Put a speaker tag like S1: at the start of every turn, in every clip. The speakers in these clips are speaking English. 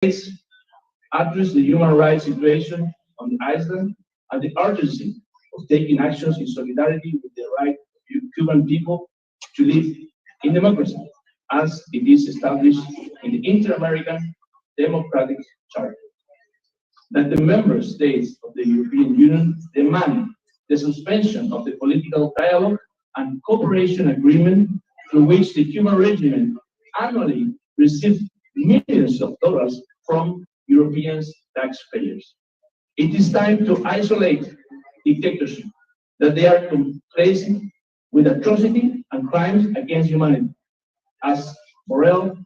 S1: address the human rights situation on the island and the urgency of taking actions in solidarity with the right of Cuban people to live in democracy, as it is established in the Inter-American Democratic Charter. That the member states of the European Union demand the suspension of the political dialogue and cooperation agreement through which the Cuban regime annually receives millions of dollars from European taxpayers. It is time to isolate dictatorship that they are complicit with atrocity and crimes against humanity, as Borrell,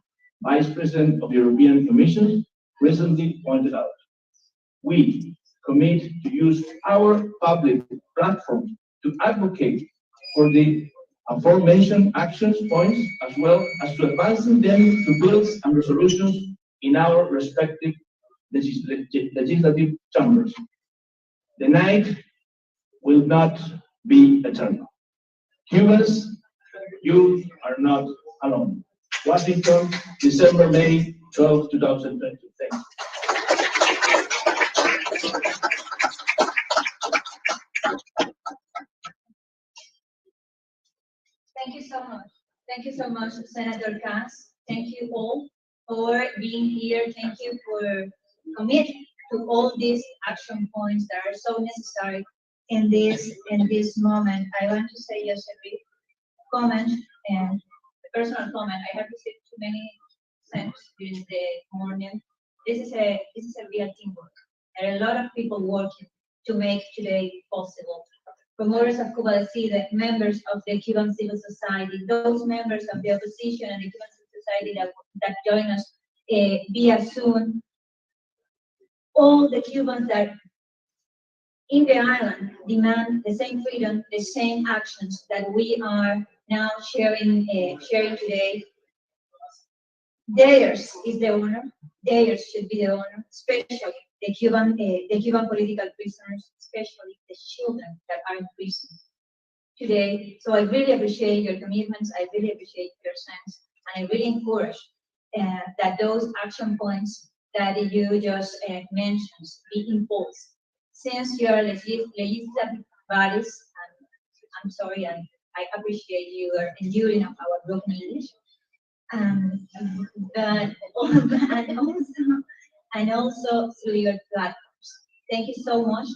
S1: Vice President of the European Commission, recently pointed out. We commit to use our public platform to advocate for the aforementioned actions points, as well as to advancing them to bills and resolutions in our respective legislative chambers. The night will not be eternal. Cubans, you are not alone. Washington, December, May 12, 2020. Thanks.
S2: Thank you so much. Thank you so much, Senator Cass. Thank you all for being here. Thank you for committing to all these action points that are so necessary in this moment. I want to say just a brief comment and a personal comment. I have received too many sends during the morning. This is a real teamwork. There are a lot of people working to make today possible. Promoters of Cuba the members of the Cuban civil society, those members of the opposition and the Cuban civil society that join us via Zoom, all the Cubans that in the island demand the same freedom, the same actions that we are now sharing today. Theirs is the honor. Theirs should be the honor, especially the Cuban political prisoners, especially the children that are in prison today. So I really appreciate your commitments. I really appreciate your sense, and I really encourage that those action points that you just mentioned be imposed. Since you are legislative bodies, and I'm sorry, and I appreciate your enduring of our broken English, and also through your platforms. Thank you so much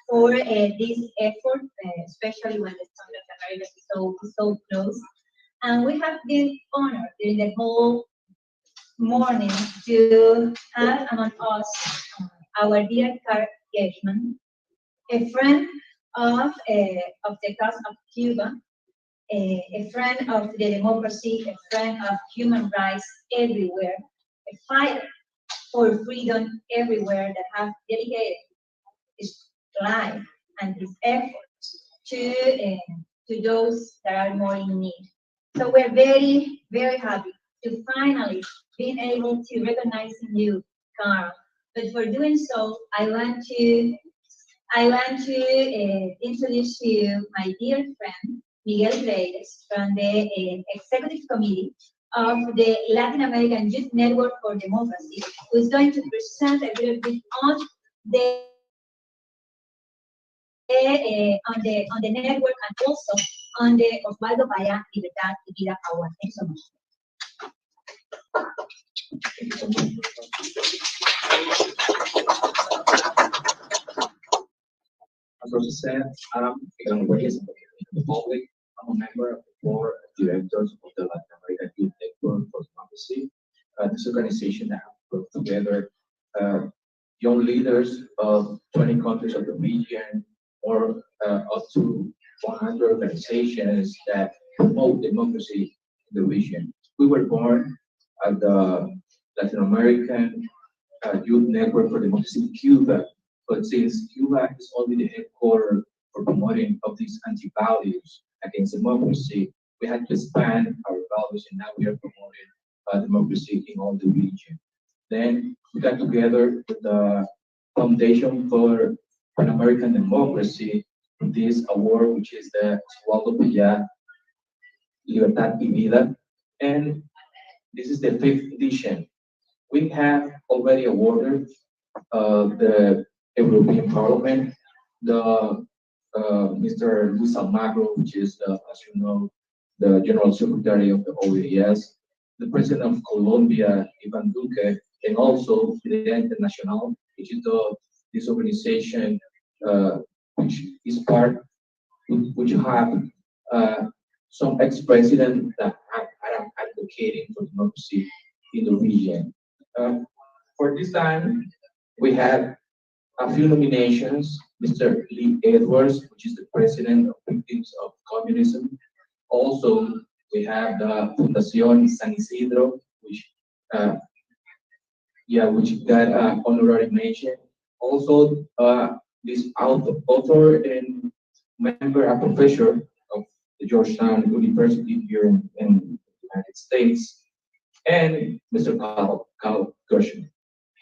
S2: for this effort, especially when the Summit of America is so close. And we have been honored during the whole morning to have among us our dear Carl Gehman, a friend of the cause of Cuba, a friend of the democracy, a friend of human rights everywhere, a fighter for freedom everywhere that have dedicated his life and his efforts to those that are more in need. So we're very, very happy to finally being able to recognize you, Carl. But for doing so, I want to introduce to you my dear friend, Miguel Reyes, from the Executive Committee of the Latin American Youth Network for Democracy, who is going to present a little bit on the network and also on the Osvaldo Paya Libertad y Vida Award. Thank you so much.
S3: As Rosa said, I'm Miguel Reyes of the Republic. I'm a member of the board of directors of the Latin American Youth Network for Democracy. This organization that has put together young leaders of 20 countries of the region, or up to 100 organizations that promote democracy in the region. We were born at the Latin American Youth Network for Democracy in Cuba, but since Cuba is only the headquarters for promoting of these anti-values against democracy, we had to expand our values, and now we are promoting democracy in all the region. Then we got together with the Foundation for Pan-American Democracy, this award, which is the Osvaldo Paya Libertad y Vida, and this is the 5th edition. we have already awarded the European Parliament, the Mr. Luis Almagro, which is, as you know, the General Secretary of the OAS, the President of Colombia, Ivan Duque, and also Presidente Nacional, which is this organization which is part, which have some ex-presidents that are advocating for democracy in the region. For this time, we have a few nominations. Mr. Lee Edwards, which is the President of Victims of Communism. Also, we have the Fundación San Isidro, which got an honorary mention. Also, this author and member, a professor of the Georgetown University here in the United States, and Mr. Carl Gershon.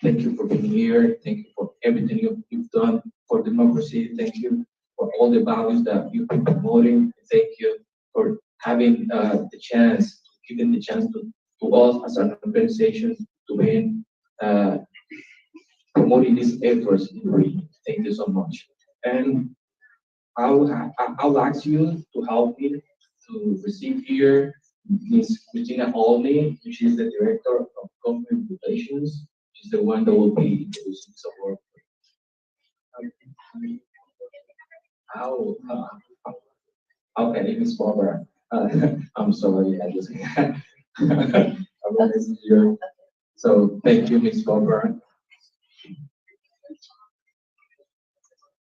S3: Thank you for being here. Thank you for everything you've done for democracy. Thank you for all the values that you've been promoting. Thank you for having the chance, giving the chance to us as an organization to be promoting these efforts in the region. Thank you so much. And I'll ask you to help me to receive here Ms. Christina Olney, which is the Director of Government Relations. She's the one that will be introducing this award. Okay, Ms. Barbara. I'm sorry, I just So thank you, Ms. Barbara.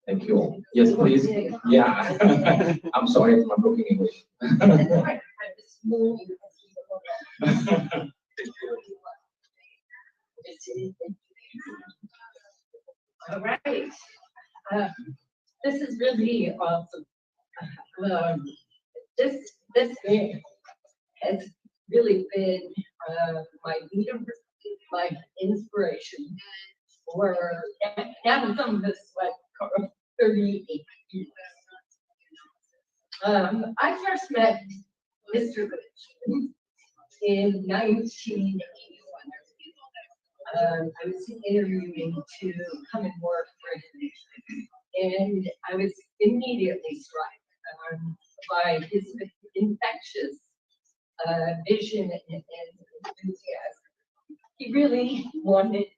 S3: Thank you all. Yes, please. Yeah. I'm sorry for my broken English.
S4: All right. This is really awesome. This game has really been my leader, my inspiration for now some of this like 38 years. I first met Mr. Rich in 1981. I was interviewing to come and work for him, and I was immediately struck by his infectious vision and enthusiasm. He really wanted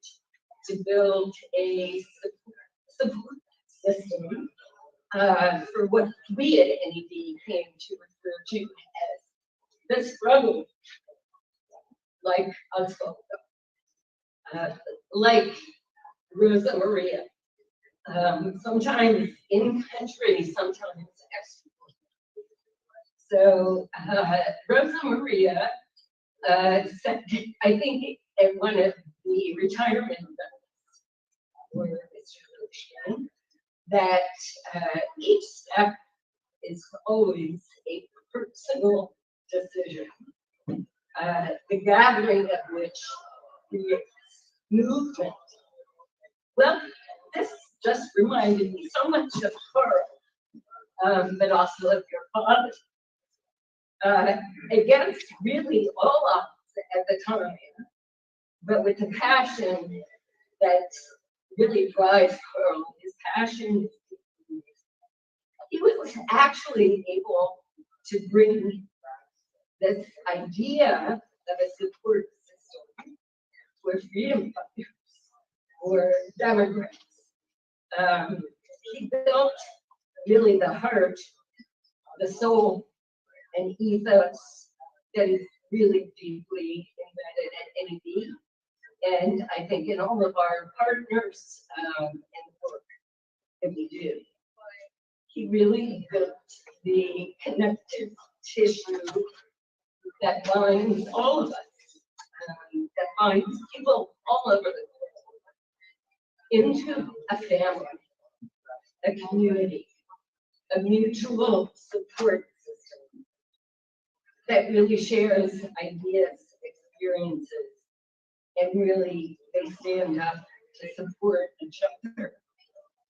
S4: to build a support system for what we at NED came to refer to as the struggle, like Osvaldo. Like Rosa Maria, sometimes in country, sometimes extra. So Rosa Maria said, I think at one of the retirement events for Mr. Lucian, that each step is always a personal decision, the gathering of which creates movement. Well, this just reminded me so much of her, but also of your father. Against really all odds at the time, but with the passion that really drives Carl, his passion, he was actually able to bring this idea of a support system for freedom fighters, for Democrats. He built really the heart, the soul, and ethos that is really deeply embedded at NED, and I think in all of our partners and work that we do. He really built the connective tissue that binds all of us, that binds people all over the world into a family, a community, a mutual support system that really shares ideas, experiences, and really they stand up to support each other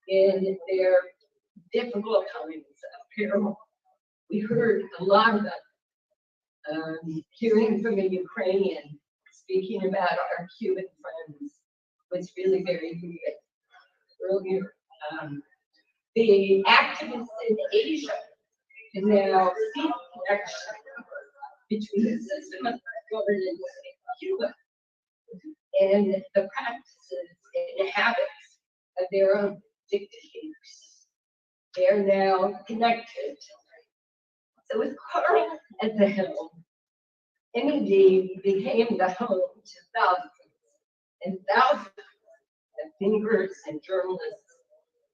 S4: in their difficult times of peril. We heard a lot of that, hearing from a Ukrainian speaking about our Cuban friends was really very moving earlier. The activists in Asia can now see the connection between the system of governance in Cuba and the practices and habits of their own dictators. They're now connected. So with Carl at the helm, MED became the home to thousands and thousands of thinkers and journalists,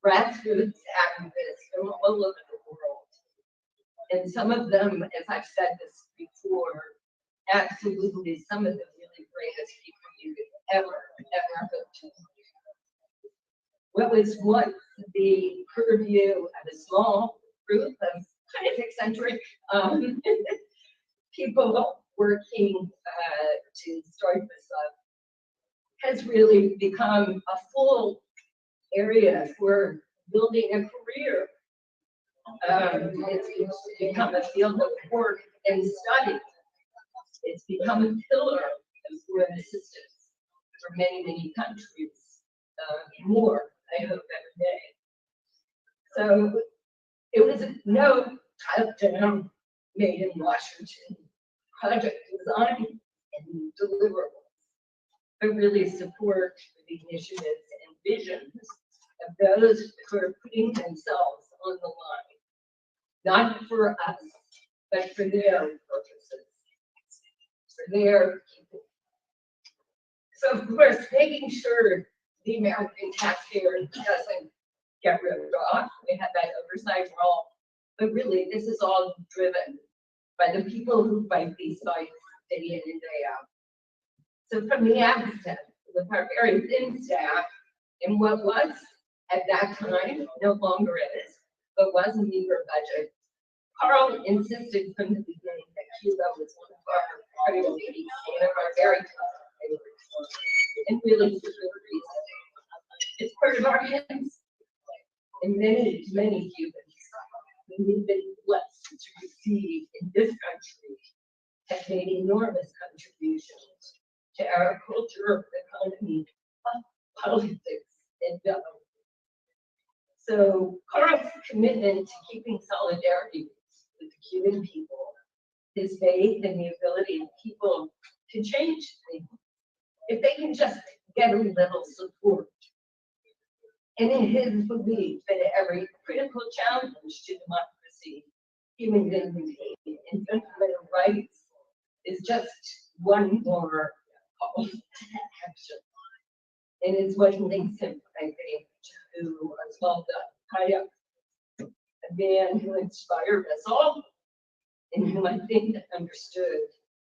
S4: grassroots activists from all over the world. And some of them, as I've said this before, absolutely some of the really greatest people you could ever hope to. What was once the purview of a small group of kind of eccentric people working to start this up has really become a full area for building a career. It's become a field of work and study. It's become a pillar of foreign assistance for many, many countries, more, I hope, every day. So it was no top-down, made in Washington project design and deliverables, but really support for the initiatives and visions of those who are putting themselves on the line, not for us, but for their purposes, for their people. So of course, making sure the American taxpayer doesn't get ripped off, we have that oversight role, but really this is all driven by the people who fight these fights day in and day out. So from the outset, with our very thin staff, and what was at that time, no longer is, but was a meager budget, Carl insisted from the beginning that Cuba was one of our priorities, one of our very top priorities, and really for good reason. It's part of our history, and many, many Cubans we've been blessed to receive in this country have made enormous contributions to our culture, economy, politics, and government. So Carl's commitment to keeping solidarity with the Cuban people, his faith in the ability of people to change things, if they can just get a little support. And in his belief that every critical challenge to democracy, human dignity, and fundamental rights is just one more call to action. And it's what links him, I think, to Oswaldo Hayek, a man who inspired us all, and who I think understood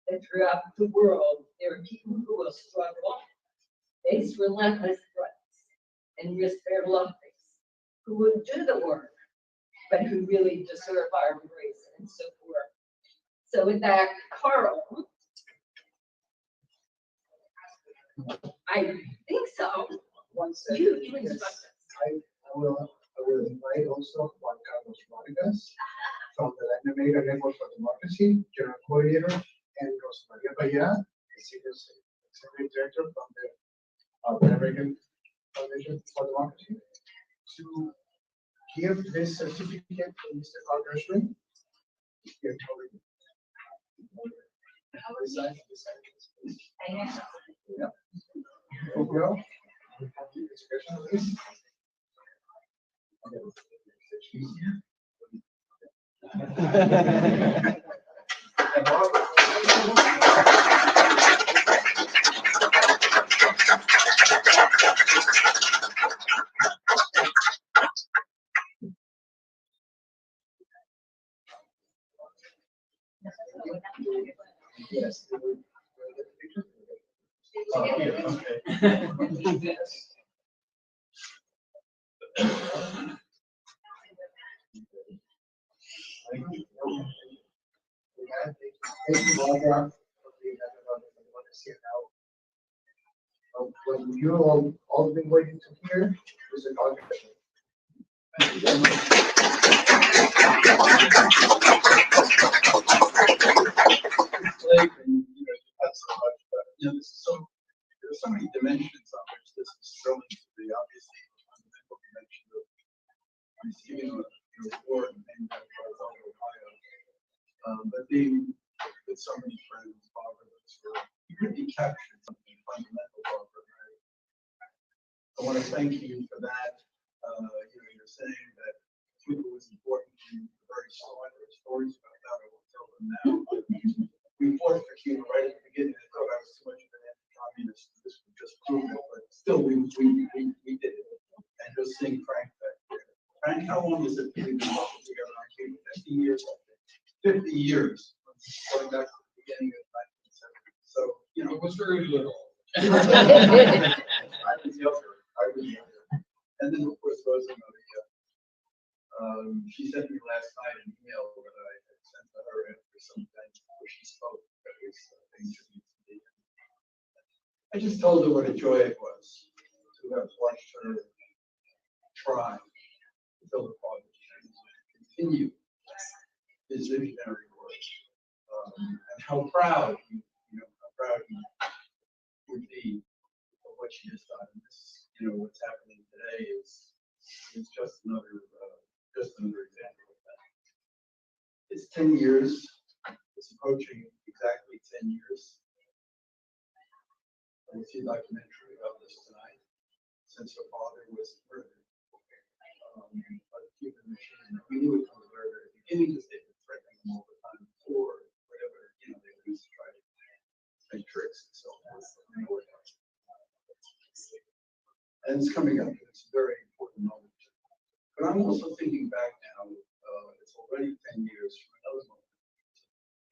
S4: that throughout the world there are people who will struggle, face relentless threats, and risk their lives, who would do the work, but who really deserve our embrace and support. So with that, Carl, I think so. You instruct us.
S5: I will invite also Juan Carlos Vargas from the Latin American Network for Democracy, General Coordinator, and Rosa Maria Paya, Senior Executive Director from the Latin American Foundation for Democracy, to give this certificate to Mr. Carl Gershwin. Yes. When you all been waiting to hear, is a Carl Gershwin.
S6: this is there are so many dimensions on which this is thrown into the obviously fundamental dimension of receiving a reward named after Ohio. But being with so many friends, Barbara, you really captured something fundamental, Barbara. I want to thank you for that. You're saying that Cuba was important to you very strong. There are stories about that. I won't tell them now. But we fought for Cuba right at the beginning. I thought I was too much of an anti-communist. This would just prove it, but still, we did it. And just seeing Frank back there. Frank, how long has it been working together on Cuba? 50 years, I think. 50 years. Going back to the beginning of 1970. So, it was very little. I was younger. And then, of course, Rosa Maria. She sent me last night an email that I had sent to her after some time before she spoke. That was things that need to be. I just told her what a joy it was to have watched her try to fill the college and continue his visionary work, and how proud he would be of what she has done. And this, what's happening today is just another example of that. It's 10 years. It's approaching exactly 10 years. We'll see a documentary about this tonight, since her father was murdered. By the Cuban machine. We knew it from the very, very beginning because they've been threatening them all the time before, whatever, they used to try to make tricks and so forth. And it's coming up. It's a very important moment. But I'm also thinking back now, it's already 10 years from another moment.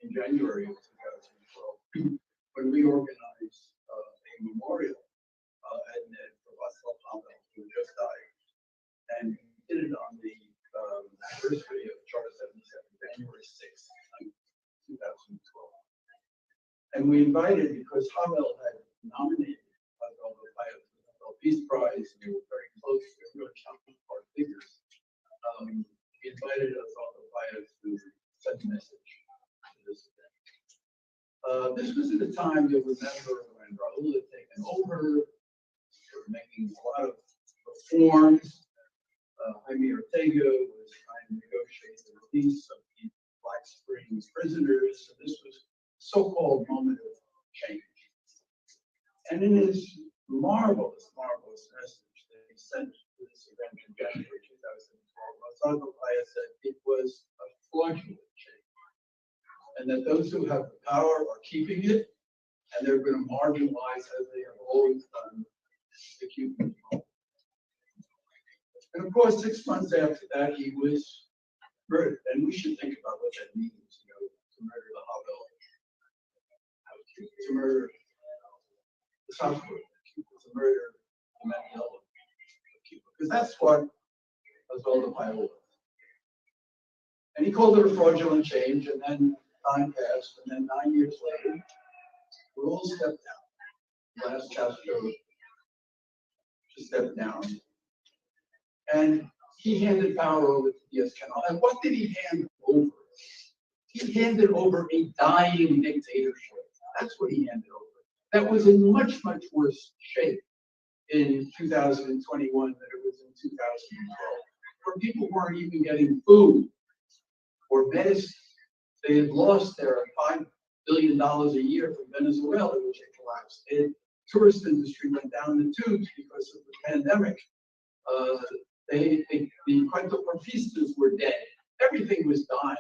S6: In January of 2012, when we organized a memorial at NED for Václav Havel, who just died. And we did it on the anniversary of Charter 77, January 6th, 2012. And we invited, because Havel had nominated Havel to the Nobel Peace Prize, and they were very close to real counterpart figures. We invited Havel to send a message to this event. This was at a time, you'll remember, when Raul had taken over, they were making a lot of reforms. Jaime Ortega was trying to negotiate the release of the Black Springs prisoners. So this was a so-called moment of change. And in his marvelous message that he sent to this event in January 2012, Gonzalo Paya said it was a fraudulent change. And that those who have the power are keeping it, and they're going to marginalize, as they have always done, the Cuban people. And of course, 6 months after that, he was murdered. And we should think about what that means, to murder the Havel, to murder the Southward, to murder the Mandela, because that's what Osvaldo Paya was. And he called it a fraudulent change, and then time passed, and then 9 years later, Raul stepped down. Last Castro stepped down. And he handed power over to Diaz-Canel. And what did he hand over? He handed over a dying dictatorship. That's what he handed over. That was in much, much worse shape in 2021 than it was in 2012, where people weren't even getting food or medicine. They had lost their $5 billion a year from Venezuela, which had collapsed. The tourist industry went down the tubes because of the pandemic. The cuentofistas were dead. Everything was dying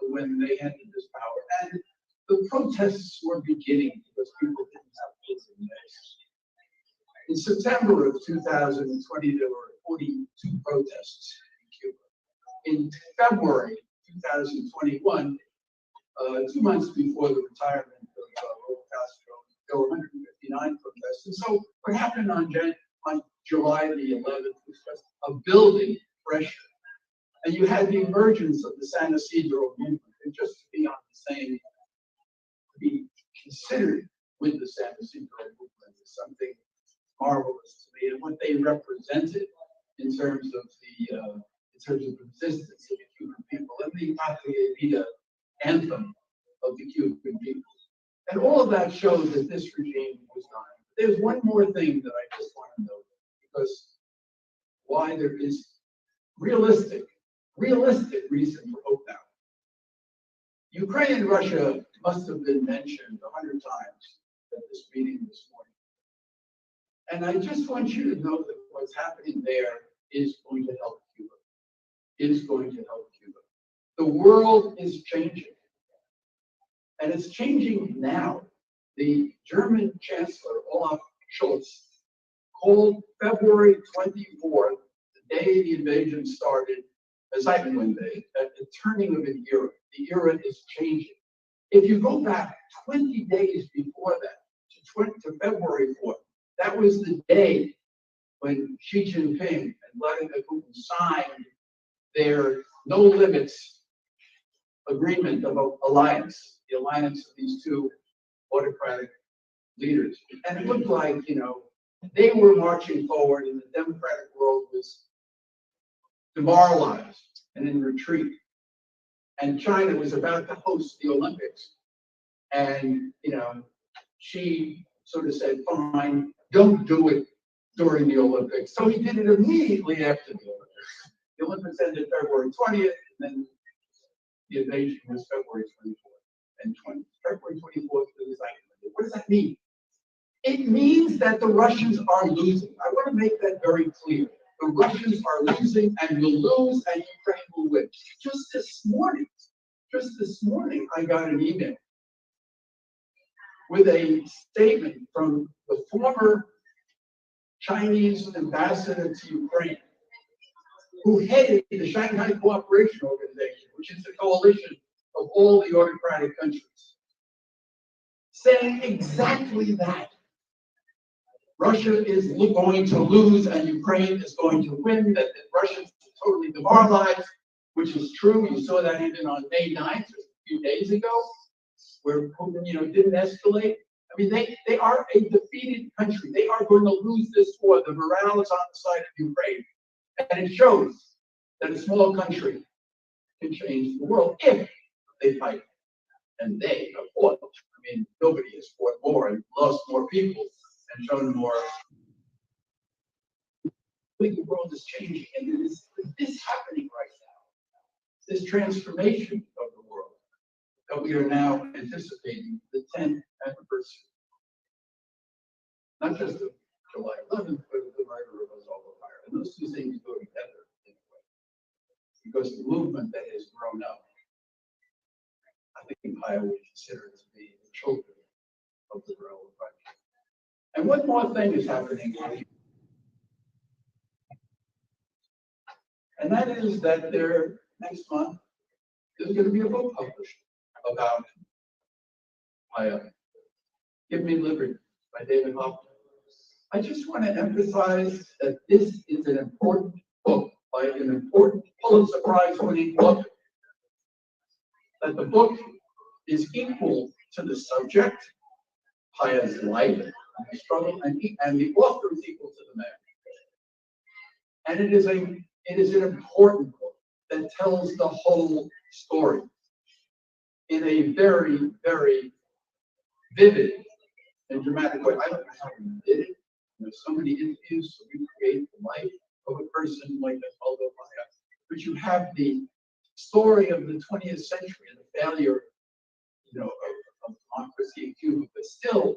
S6: when they handed this power. And the protests were beginning because people didn't have food and medicine. In September of 2020, there were 42 protests in Cuba. In February 2021, 2 months before the retirement of Raul Castro, there were 159 protests. And so what happened on July the 11th was just a building pressure. And you had the emergence of the San Isidro movement. And just to be on the same, to be considered with the San Isidro movement is something marvelous to me, and what they represented in terms of the resistance of the Cuban people and the Patria Vida anthem of the Cuban people. And all of that shows that this regime was not. There's one more thing that I just want to note, because why there is realistic reason for hope now. Ukraine and Russia must have been mentioned 100 times at this meeting this morning. And I just want you to know that what's happening there is going to help Cuba. Is going to help Cuba. The world is changing. And it's changing now. The German Chancellor, Olaf Scholz, called February 24th, the day the invasion started, a Zeitenwende, at the turning of an era. The era is changing. If you go back 20 days before that, to February 4th, that was the day when Xi Jinping and Vladimir Putin signed their no limits agreement of alliance, the alliance of these two autocratic leaders. And it looked like, they were marching forward and the democratic world was demoralized and in retreat. And China was about to host the Olympics. And, she sort of said, fine, don't do it during the Olympics. So he did it immediately after the Olympics. The Olympics ended February 20th, and then the invasion was February 24th and 20th. February 24th was like, what does that mean? It means that the Russians are losing. I want to make that very clear. The Russians are losing and will lose, and Ukraine will win. Just this morning, I got an email with a statement from the former Chinese ambassador to Ukraine, who headed the Shanghai Cooperation Organization, which is a coalition of all the autocratic countries, saying exactly that. Russia is going to lose and Ukraine is going to win, that the Russians are totally demoralized, which is true. You saw that even on May 9th, a few days ago, where Putin, didn't escalate. I mean, they are a defeated country. They are going to lose this war. The morale is on the side of Ukraine. And it shows that a small country can change the world if they fight. And they have fought. I mean, nobody has fought more and lost more people and shown more. The world is changing, and it is this happening right now. This transformation of the world that we are now anticipating, the 10th anniversary, not just of July 11th, but of the murder of us all fire. And those two things go together in a way, because the movement that has grown up, I think I would consider it to be the children of the railroad project. And one more thing is happening, and that is that next month there's going to be a book published about Give Me Liberty by David Hoffman. I just want to emphasize that this is an important book by an important Pulitzer Prize-winning author. That the book is equal to the subject, Paya's life, and struggle, and the author is equal to the man. And it is an important book that tells the whole story in a very, very vivid and dramatic way. I don't know how we did it. There's so many interviews, so we create the life of a person like Osvaldo Paya. But you have the story of the 20th century and the failure, of democracy in Cuba, but still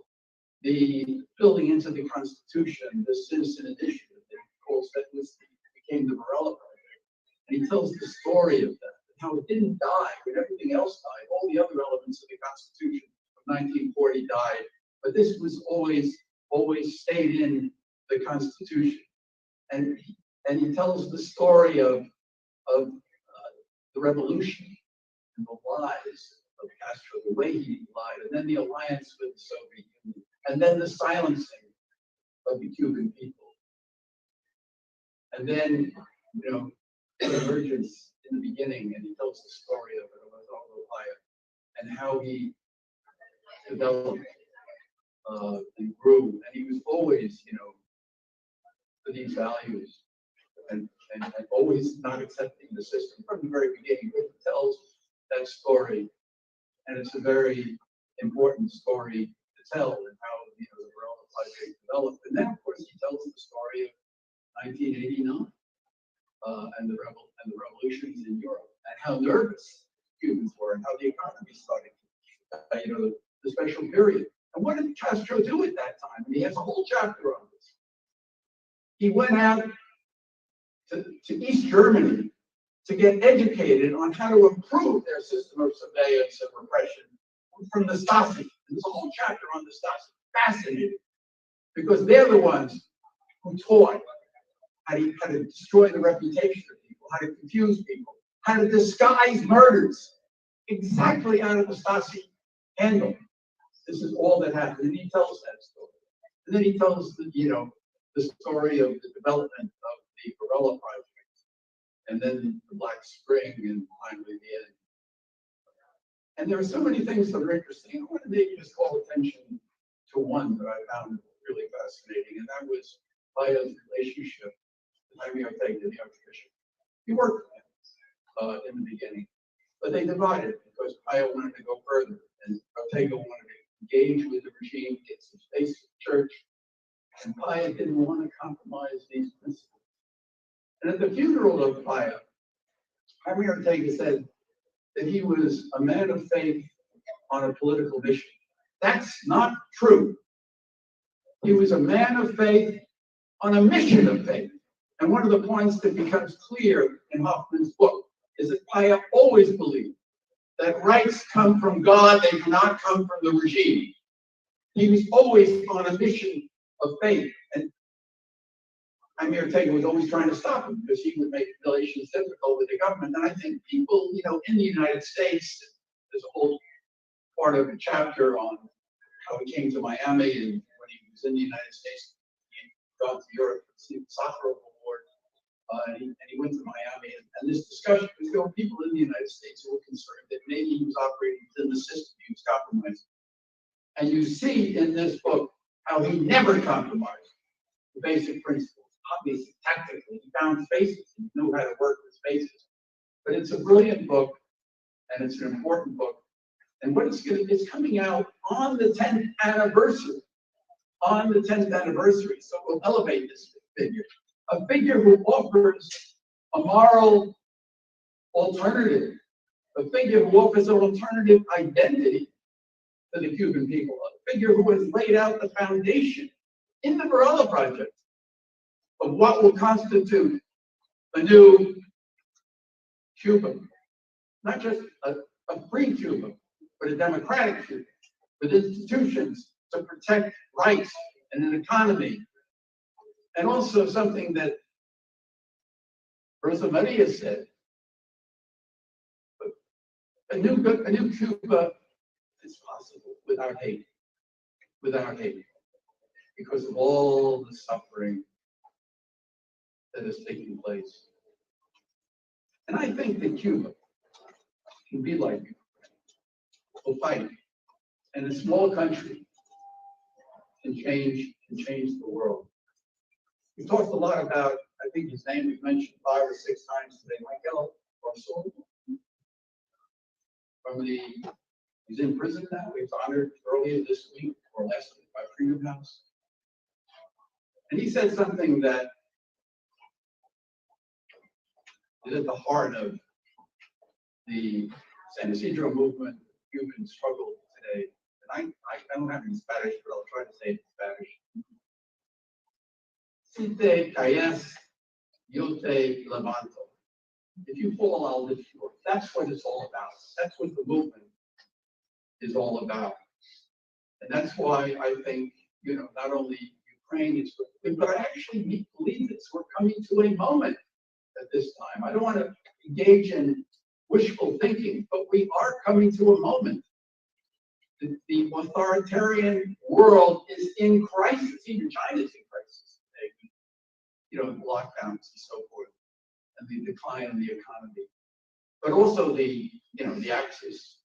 S6: the building into the Constitution, the citizen initiative that he calls that became the Morella Project. And he tells the story of that, how it didn't die when everything else died. All the other elements of the Constitution of 1940 died, but this was always stayed in the Constitution. And he tells the story of the revolution and the lies of Castro, the way he lied, and then the alliance with the Soviet Union, and then the silencing of the Cuban people. And then, the emergence in the beginning, and he tells the story of it, Osvaldo Paya, and how he developed and grew, and he was always, for these values, and always not accepting the system from the very beginning. But he tells that story, and it's a very important story to tell and how the Varela project developed. And then, of course, he tells the story of 1989 and the revolutions in Europe and how nervous Cubans were and how the economy started, the special period. And what did Castro do at that time? And he has a whole chapter on this. He went out to East Germany to get educated on how to improve their system of surveillance and repression from the Stasi. There's a whole chapter on the Stasi. Fascinating. Because they're the ones who taught how to destroy the reputation of people, how to confuse people, how to disguise murders exactly out of the Stasi handle. This is all that happened. And he tells that story. And then he tells the story of the development of the Varela project. And then the Black Spring and finally the end. And there are so many things that are interesting. I want to maybe just call attention to one that I found really fascinating, and that was Paya's relationship with Jaime Ortega, the Archbishop. He worked with him in the beginning, but they divided because Paya wanted to go further, and Ortega wanted to engage with the regime, get some space in the church, and Paya didn't want to compromise these principles. And at the funeral of Paya, Jaime Ortega said that he was a man of faith on a political mission. That's not true. He was a man of faith on a mission of faith. And one of the points that becomes clear in Hoffman's book is that Paya always believed that rights come from God, they do not come from the regime. He was always on a mission of faith. And Jaime Ortega was always trying to stop him because he would make relations difficult with the government. And I think people, in the United States, there's a whole part of a chapter on how he came to Miami, and when he was in the United States, he had gone to Europe to see the Sakharov Award, and he went to Miami. And this discussion, because there were people in the United States who were concerned that maybe he was operating within the system, he was compromising. And you see in this book how he never compromised the basic principles. Obviously, tactically, he found spaces, he knew how to work with spaces. But it's a brilliant book, and it's an important book. And what it's coming out on the 10th anniversary. On the 10th anniversary, so we'll elevate this figure. A figure who offers a moral alternative. A figure who offers an alternative identity to the Cuban people. A figure who has laid out the foundation in the Varela Project of what will constitute a new Cuba. Not just a free Cuba, but a democratic Cuba, with institutions to protect rights and an economy. And also something that Rosa Maria said, a new Cuba is possible without hate, because of all the suffering that is taking place. And I think that Cuba can be like a fight, and a small country can change the world. We talked a lot about, I think his name we've mentioned 5 or 6 times today, Michael Orso. He's in prison now. He was honored earlier this week or last week by Freedom House. And he said something that is at the heart of the San Isidro movement, Cuban struggle today. And I don't have any Spanish, but I'll try to say it in Spanish. Si te caes, yo te levanto. If you fall, I'll lift you up. That's what it's all about. That's what the movement is all about. And that's why I think, not only Ukraine is good, but I actually believe that we're coming to a moment at this time. I don't want to engage in wishful thinking, but we are coming to a moment. The authoritarian world is in crisis. Even China's in crisis today. The lockdowns and so forth, and the decline in the economy, but also the axis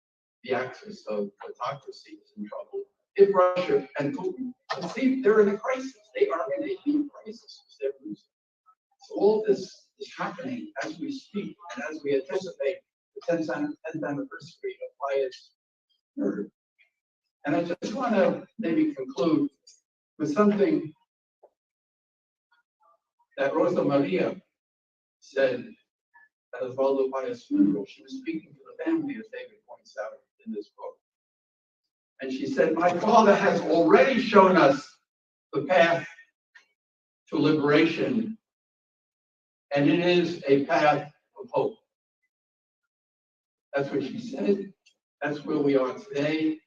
S6: of autocracy is in trouble. If Russia and Putin, see, they're in a crisis. They are in a deep crisis. They're losing. So all this is happening as we speak, and as we anticipate the 10th anniversary of Paya's murder. And I just want to maybe conclude with something that Rosa Maria said at Osvaldo Payas' funeral. She was speaking to the family, as David points out in this book. And she said, my father has already shown us the path to liberation, and it is a path of hope. That's what she said. That's where we are today.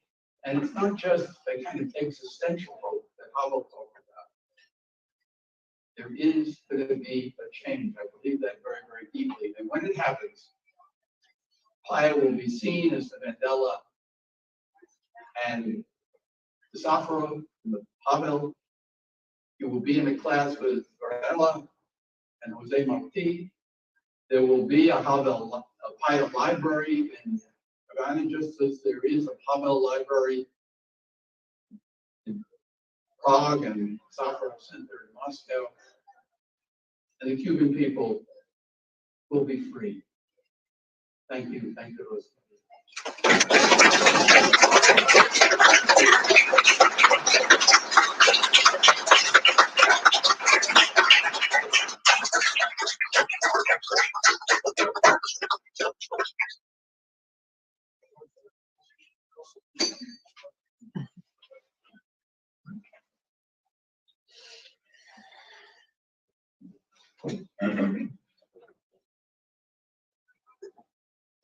S6: And it's not just a kind of existential hope that Havel talked about. There is going to be a change. I believe that very, very deeply. And when it happens, Paya will be seen as the Mandela and the Safra and the Havel. You will be in a class with Varela and Jose Marti. There will be a Havel, a Paya library in Havana, just as there is a Havel library in Prague and Safra Center in Moscow. And the Cuban people will be free. Thank you. Thank you, Rosa.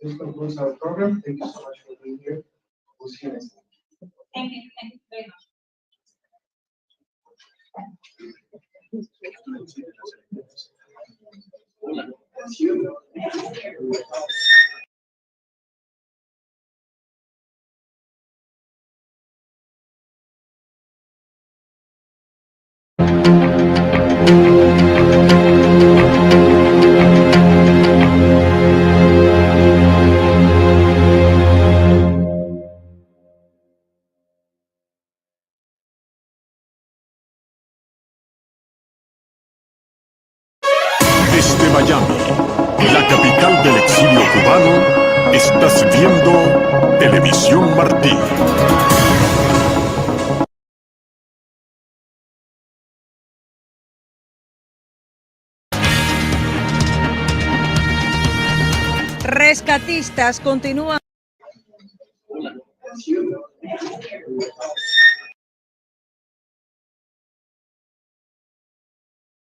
S5: This concludes our program. Thank you so much for being here. We'll see you next time.
S2: Thank you very much.
S7: Desde Miami, la capital del exilio cubano, estás viendo Televisión Martí.
S8: Rescatistas continúan.